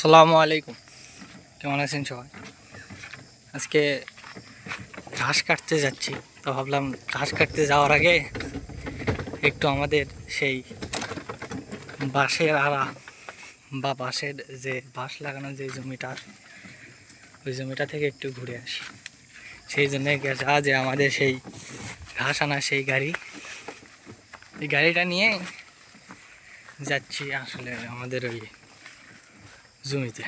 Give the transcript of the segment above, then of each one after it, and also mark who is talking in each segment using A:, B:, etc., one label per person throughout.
A: আসসালামু আলাইকুম, কেমন আছেন সবাই? আজকে ঘাস কাটতে যাচ্ছি। তো ভাবলাম ঘাস কাটতে যাওয়ার আগে একটু আমাদের সেই বাঁশের আড়া বা বাঁশের যে বাঁশ লাগানো যে জমিটা, ওই জমিটা থেকে একটু ঘুরে আসি। সেই জন্য যা যে আমাদের সেই ঘাস আনা সেই গাড়ি, এই গাড়িটা নিয়ে যাচ্ছি আসলে আমাদের ওই জমিতে।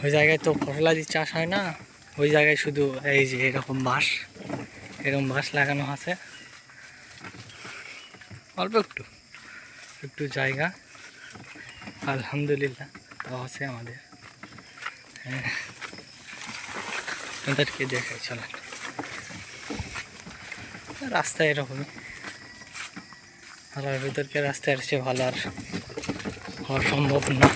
A: ওই জায়গায় তো ফসলাদি চাষ হয় না, ওই জায়গায় শুধু এই যে এরকম বাঁশ লাগানো আছে। অল্প একটু একটু জায়গা আলহামদুলিল্লাহ তাও আছে আমাদের। তাদেরকে দেখাই চলেন। রাস্তা এরকমই, আর ভিতরকে রাস্তায় এসে ভালো আর হওয়া সম্ভব না।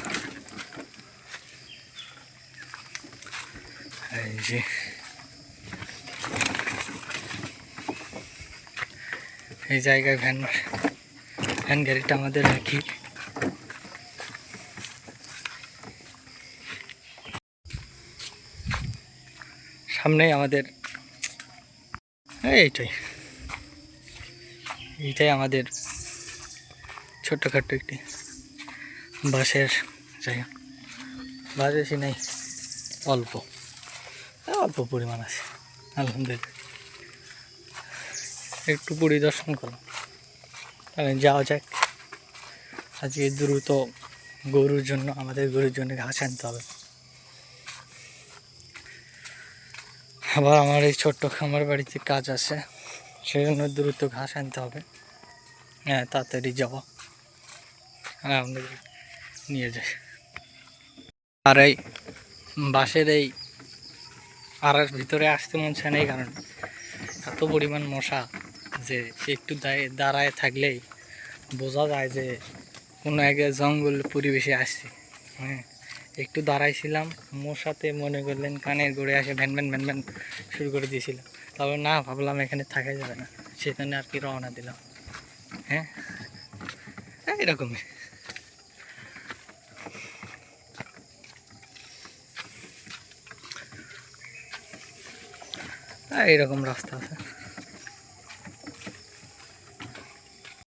A: এই যে এই জায়গায় ভ্যান গাড়িটা আমাদের রাখি। সামনেই আমাদের এইটাই আমাদের ছোট্টখাট্ট একটি বাঁশের জায়গা। বাঁশ বেশি নেই, অল্প অল্প পরিমাণ আছে আলহামদুলিল্লাহ। একটু পরিদর্শন করলাম, তাহলে যাওয়া যাক। আজকে দ্রুত আমাদের গরুর জন্য ঘাস আনতে হবে। আবার আমার এই ছোট্ট খামার বাড়িতে কাজ আছে, সেই জন্য দ্রুত ঘাস আনতে হবে। হ্যাঁ, তাড়াতাড়ি যাওয়া আর আমাদের নিয়ে যাই। আর এই বাঁশের এই আড়ার ভিতরে আসতে মন চায় না, এই কারণে এত পরিমাণ মশা যে একটু দাঁড়ায় থাকলেই বোঝা যায় যে কোনো এক জঙ্গল পরিবেশে আসছে। হ্যাঁ, একটু দাঁড়াইছিলাম, মশাতে মনে করলেন কানের গোড়ে আসে ভ্যান ভ্যান ভ্যান ভ্যান শুরু করে দিয়েছিলাম। তবে না, ভাবলাম এখানে থাকা যাবে না, সেখানে আর কি রওনা দিলাম। হ্যাঁ, এরকমই। এইরকম রাস্তা আছে।